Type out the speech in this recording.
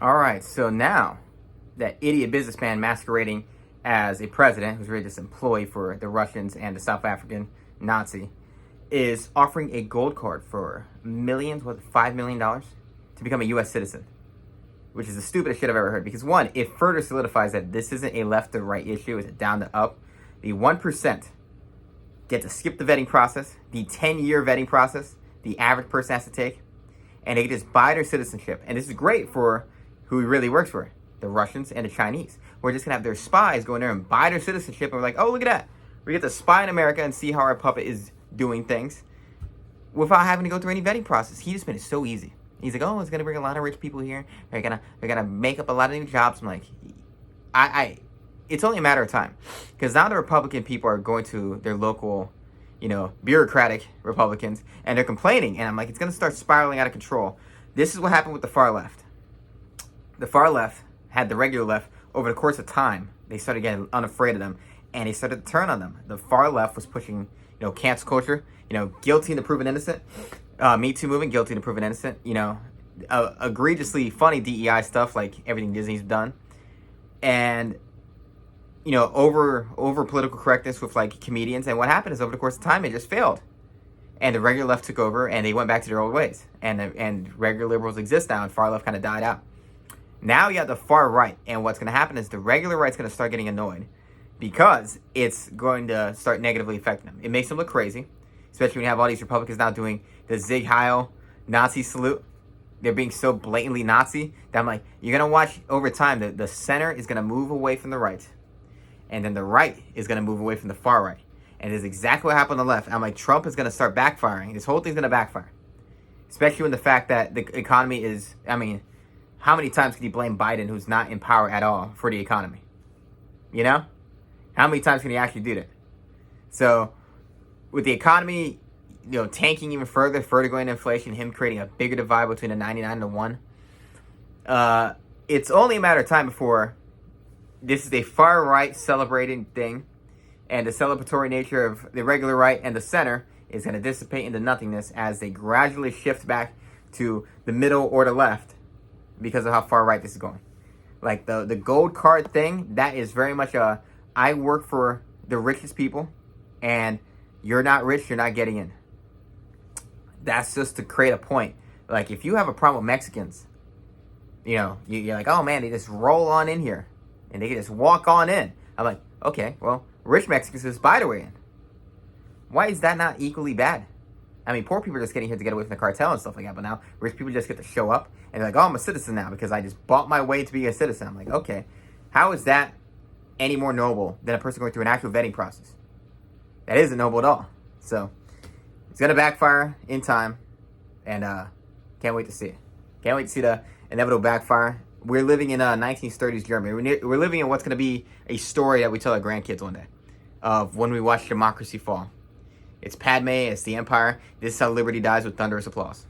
All right, so now that idiot businessman masquerading as a president, who's really just an employee for the Russians and the South African Nazi, is offering a gold card for millions, what, $5 million to become a U.S. citizen, which is the stupidest shit I've ever heard. Because one, it further solidifies that this isn't a left to right issue, it's a down to up. The 1% get to skip the vetting process, the 10-year vetting process the average person has to take, and they can just buy their citizenship. And this is great for who he really works for, the Russians and the Chinese. We're just gonna have their spies go in there and buy their citizenship, and we're like, oh, look at that. We get to spy in America and see how our puppet is doing things without having to go through any vetting process. He just made it so easy. He's like, oh, it's gonna bring a lot of rich people here. They're gonna make up a lot of new jobs. I'm like, it's only a matter of time, because now the Republican people are going to their local, bureaucratic Republicans, and they're complaining. And I'm like, it's gonna start spiraling out of control. This is what happened with the far left. The far left had the regular left over the course of time. They started getting unafraid of them, and they started to turn on them. The far left was pushing, cancel culture, guilty until proven innocent. Me Too movement, guilty until proven innocent. Egregiously funny DEI stuff like everything Disney's done, and over political correctness with like comedians. And what happened is over the course of time, it just failed, and the regular left took over, and they went back to their old ways. And regular liberals exist now, and far left kind of died out. Now you have the far right, and what's going to happen is the regular right's going to start getting annoyed because it's going to start negatively affecting them. It makes them look crazy, especially when you have all these Republicans now doing the Sieg Heil Nazi salute. They're being so blatantly Nazi that I'm like, you're going to watch over time, the center is going to move away from the right, and then the right is going to move away from the far right. And this is exactly what happened on the left. I'm like, Trump is going to start backfiring. This whole thing's going to backfire, especially when the fact that the economy is, how many times can you blame Biden, who's not in power at all, for the economy? How many times can he actually do that? So, with the economy, tanking even further going into inflation, him creating a bigger divide between the 99 and the 1, it's only a matter of time before this is a far right celebrating thing, and the celebratory nature of the regular right and the center is going to dissipate into nothingness as they gradually shift back to the middle or the left, because of how far right this is going. Like the gold card thing, that is very much I work for the richest people, and you're not rich, you're not getting in. That's just to create a point. Like, if you have a problem with Mexicans, you're like, oh man, they just roll on in here, and they can just walk on in. I'm like, okay, well, rich Mexicans just buy their way in. Why is that not equally bad? Poor people are just getting here to get away from the cartel and stuff like that, but now rich people just get to show up, and they're like, oh, I'm a citizen now because I just bought my way to be a citizen. I'm like, okay, how is that any more noble than a person going through an actual vetting process? That isn't noble at all. So, it's going to backfire in time, and can't wait to see it. Can't wait to see the inevitable backfire. We're living in 1930s Germany. We're living in what's going to be a story that we tell our grandkids one day of when we watch democracy fall. It's Padme, it's the Empire. This is how liberty dies, with thunderous applause.